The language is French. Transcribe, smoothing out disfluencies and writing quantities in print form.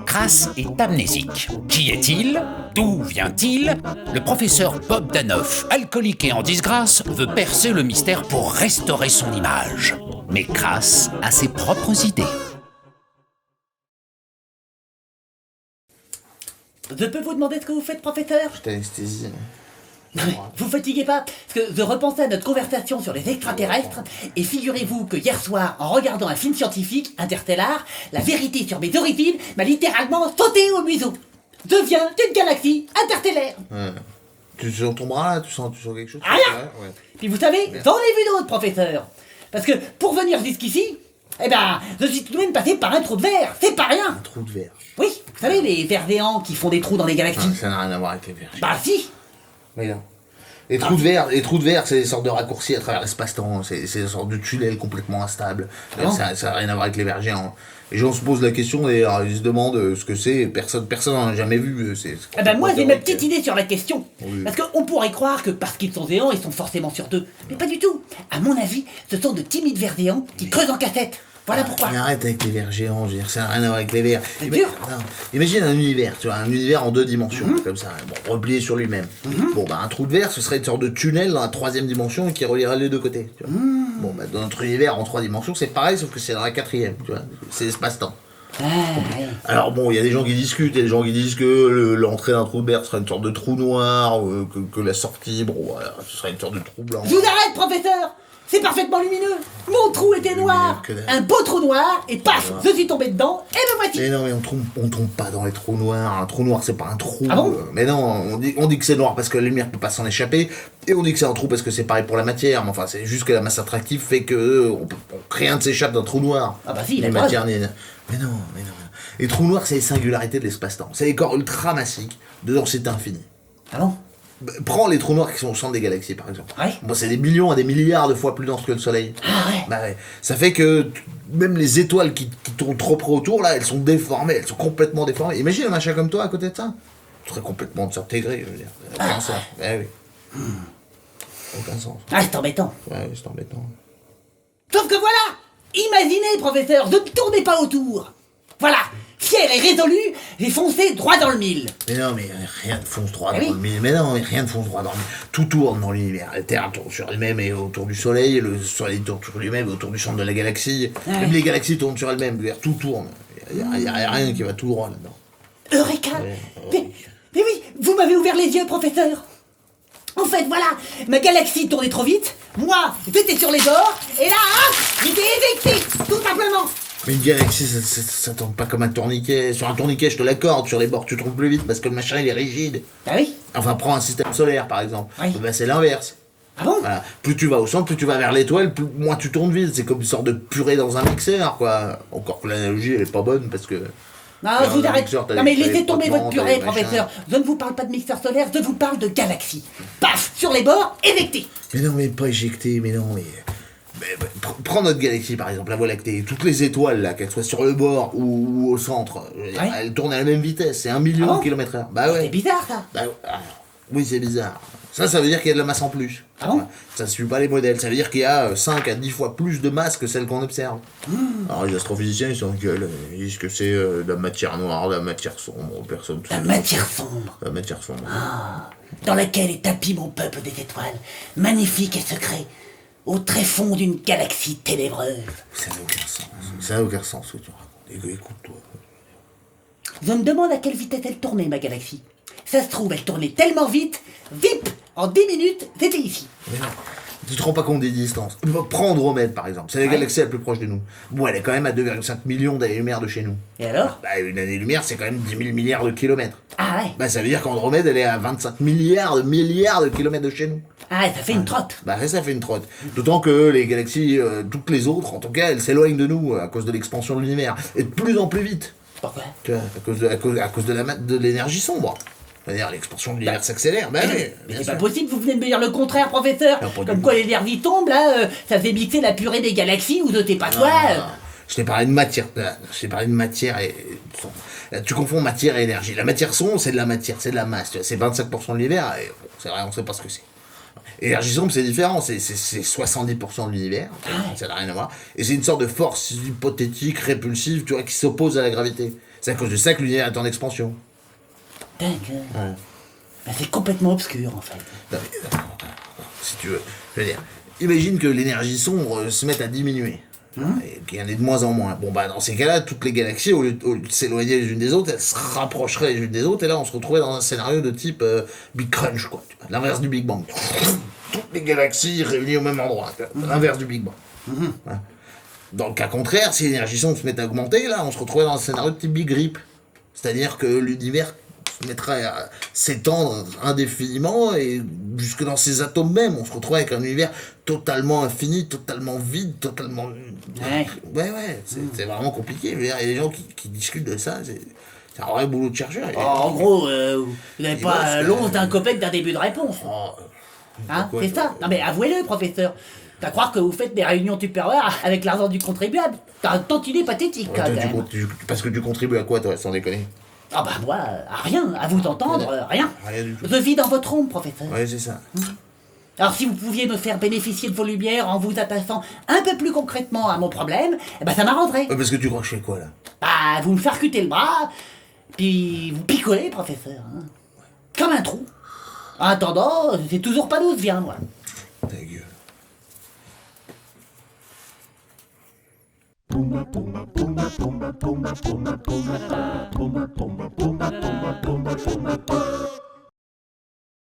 Crass est amnésique. Qui est-il? D'où vient-il? Le professeur Bogdanov, alcoolique et en disgrâce, veut percer le mystère pour restaurer son image. Mais Crass a ses propres idées. Je peux vous demander ce que vous faites, professeur? Je t'anesthésie. Vous fatiguez pas? Parce que je repensais à notre conversation sur les extraterrestres, et figurez-vous que hier soir, en regardant un film scientifique, Interstellar, la vérité sur mes origines m'a littéralement sauté au museau. Je viens d'une galaxie interstellaire. Ouais. Tu sens ton bras là? Tu sens quelque chose? Rien. Ouais. Puis vous savez, j'en ai vu d'autres, professeur. Parce que pour venir jusqu'ici, eh ben, je suis tout de même passé par un trou de verre. C'est pas rien. Un trou de verre. Oui, vous savez, les vers géants qui font des trous dans les galaxies. Ça n'a rien à voir avec les verres. Bah si. Mais non. Les trous de verre, c'est des sortes de raccourcis à travers l'espace-temps. C'est des sortes de tunnels complètement instables. Ah. Ça n'a rien à voir avec les vers géants. Les gens se posent la question et alors, ils se demandent ce que c'est. Personne n'en a jamais vu. Eh ben moi j'ai ma petite idée sur la question. Oui. Parce qu'on pourrait croire que parce qu'ils sont géants, ils sont forcément sur deux. Mais pas du tout. À mon avis, ce sont de timides vers géants qui creusent en cassette. Voilà pourquoi. Mais arrête avec les vers géants, je veux dire, ça n'a rien à voir avec les vers. C'est dur. Non. Imagine un univers, tu vois, un univers en 2 dimensions, comme ça, bon, replié sur lui-même. Bon, bah, un trou de verre, ce serait une sorte de tunnel dans la 3e dimension qui relierait les 2 côtés. Tu vois. Bon, bah, dans notre univers en 3 dimensions, c'est pareil, sauf que c'est dans la 4e, tu vois, c'est l'espace-temps. Ah, ouais. Alors bon, il y a des gens qui discutent, il y a des gens qui disent que l'entrée d'un trou de verre serait une sorte de trou noir, que la sortie, bon, voilà, ce serait une sorte de trou blanc. Je vous arrête, professeur. C'est parfaitement lumineux. Mon trou était noir. que dalle. Un beau trou noir, et paf, je suis tombé dedans, et me voici. Mais non, mais on tombe pas dans les trous noirs. Un trou noir, c'est pas un trou. Ah bon Mais non, on dit que c'est noir parce que la lumière peut pas s'en échapper. Et on dit que c'est un trou parce que c'est pareil pour la matière. Mais enfin, c'est juste que la masse attractive fait que rien ne s'échappe d'un trou noir. Ah bah si, il a Ni pas matière, ni... Mais non. Les trous noirs, c'est les singularités de l'espace-temps. C'est les corps ultra massiques de densité infinie. Ah bon? Prends les trous noirs qui sont au centre des galaxies, par exemple. Ouais. Bon, c'est des millions à des milliards de fois plus denses que le Soleil. Ah ouais. Bah ouais. Ça fait que même les étoiles qui tournent trop près autour, là, elles sont déformées, elles sont complètement déformées. Imagine un machin comme toi à côté de ça. Tu serais complètement désintégré, je veux dire. Ça n'a aucun sens. Ouais, oui. Aucun sens. Ah, c'est embêtant. Ouais, c'est embêtant. Sauf que voilà. Imaginez, professeur, ne tournez pas autour. Voilà. Fier et résolu, j'ai foncé droit dans le mille. Mais non, mais rien ne fonce droit Eh dans oui. le mille. Mais non, mais rien ne fonce droit dans le mille. Tout tourne dans l'univers. La Terre tourne sur elle-même et autour du Soleil. Le Soleil tourne sur lui-même et autour du centre de la galaxie. Ouais. Même les galaxies tournent sur elles-mêmes. Je veux dire, tout tourne. Il n'y a rien qui va tout droit là-dedans. Eureka. Mais oui, vous m'avez ouvert les yeux, professeur. En fait, voilà, ma galaxie tournait trop vite, moi, j'étais sur les bords, et là, hop, j'étais éjecté, tout simplement. Mais une galaxie, ça tourne pas comme un tourniquet. Sur un tourniquet, je te l'accorde. Sur les bords, tu tournes plus vite parce que le machin, il est rigide. Ah oui. Enfin, prends un système solaire, par exemple. Oui. Ben, c'est l'inverse. Ah bon? Voilà. Plus tu vas au centre, plus tu vas vers l'étoile, moins tu tournes vite. C'est comme une sorte de purée dans un mixeur, quoi. Encore que l'analogie, elle est pas bonne parce que... Non, Alors, je vous dans le arrête. mixeur, t'as Non des- mais t'as laissez des tomber frottements, votre t'as purée, des machins. professeur. Je ne vous parle pas de mixeur solaire, je vous parle de galaxie. Paf, sur les bords, éjecté. Mais non, mais pas éjecté, mais non, mais... Prends notre galaxie, par exemple, la Voie lactée. Toutes les étoiles, là, qu'elles soient sur le bord ou au centre, Ouais. elles tournent à la même vitesse. C'est 1 million Ah bon de kilomètres/heure. Bah C'est ouais. bizarre, ça. Bah, oui, c'est bizarre. Ça veut dire qu'il y a de la masse en plus. Ah bon? Ça ne suit pas les modèles. Ça veut dire qu'il y a 5 à 10 fois plus de masse que celle qu'on observe. Alors les astrophysiciens, ils s'engueulent. Ils disent que c'est de la matière noire, de la matière sombre. Personne La matière sombre, La matière sombre. dans laquelle est tapi mon peuple des étoiles, magnifique et secret, au tréfonds d'une galaxie ténébreuse. Ça n'a aucun sens. Ça n'a aucun sens ce que tu racontes. Écoute-toi. Je me demande à quelle vitesse elle tournait, ma galaxie. Ça se trouve, elle tournait tellement vite, vip, en 10 minutes, j'étais ici. Mais non. Tu te rends pas compte des distances. Prends Andromède, par exemple. C'est la Ouais. galaxie la plus proche de nous. Bon, elle est quand même à 2,5 millions d'années-lumière de chez nous. Et alors? Bah, une année-lumière, c'est quand même 10 000 milliards de kilomètres. Ah ouais. Bah, ça veut dire qu'Andromède, elle est à 25 milliards de kilomètres de chez nous. Ah ouais, ça fait une trotte. Bah, ça fait une trotte. D'autant que les galaxies, toutes les autres, en tout cas, elles s'éloignent de nous à cause de l'expansion de l'univers. Et de plus en plus vite. Pourquoi? Tu vois, à cause de l'énergie sombre. C'est-à-dire l'expansion de l'univers s'accélère. Bah oui, Mais bien c'est sûr. pas possible, vous venez de me dire le contraire, professeur. Non, pas du Comme tout. quoi les l'énergie tombe, là, ça fait mixer la purée des galaxies ou de tes pas quoi. Je t'ai parlé de matière. Je t'ai parlé de matière et son. Là, tu confonds matière et énergie. La matière sombre, c'est de la matière, c'est de la masse. Tu vois, c'est 25% de l'univers. Et bon, c'est vrai, on sait pas ce que c'est. Énergie sombre, c'est différent. C'est 70% de l'univers. Ça n'a rien à voir. Et c'est une sorte de force hypothétique, répulsive, tu vois, qui s'oppose à la gravité. C'est à cause de ça que l'univers est en expansion. D'accord. Ouais. Ben, c'est complètement obscur, en fait. Non, mais, si tu veux, je veux dire, imagine que l'énergie sombre se mette à diminuer. Et qu'il y en ait de moins en moins. Bon, bah, dans ces cas-là, toutes les galaxies, au lieu de s'éloigner les unes des autres, elles se rapprocheraient les unes des autres, et là, on se retrouvait dans un scénario de type Big Crunch, quoi. Tu vois, l'inverse du Big Bang. Toutes les galaxies réunies au même endroit. L'inverse du Big Bang. Ouais. Dans le cas contraire, si l'énergie sombre se met à augmenter, là, on se retrouvait dans un scénario de type Big Rip. C'est-à-dire que l'univers se mettrait à s'étendre indéfiniment et jusque dans ses atomes même, on se retrouve avec un univers totalement infini, totalement vide, totalement... Ouais, c'est vraiment compliqué. Je veux dire, il y a des gens qui discutent de ça, c'est un vrai boulot de chercheur. Oh, en gros, vous n'avez pas l'once d'un copec d'un début de réponse. Oh, Hein, c'est ça? Non mais avouez-le, professeur. T'as croire que vous faites des réunions Tupperware avec l'argent du contribuable? T'as un tantinet pathétique, quand même. parce que tu contribues à quoi, toi, sans déconner? Ah bah moi, à rien, à vous entendre, rien. Rien du tout. Je vis dans votre ombre, professeur. Ouais, c'est ça. Alors si vous pouviez me faire bénéficier de vos lumières en vous attachant un peu plus concrètement à mon problème, eh ben ça m'arrangerait. Parce que tu crois que je fais quoi, là? Bah, vous me charcutez le bras, puis vous picolez, professeur. Hein. Comme un trou. En attendant, c'est toujours pas d'où je viens, moi. Ta gueule. Pumba pumba pumba pumba pumba pumba pumba pumba pumba pumba pumba pumba pumba pumba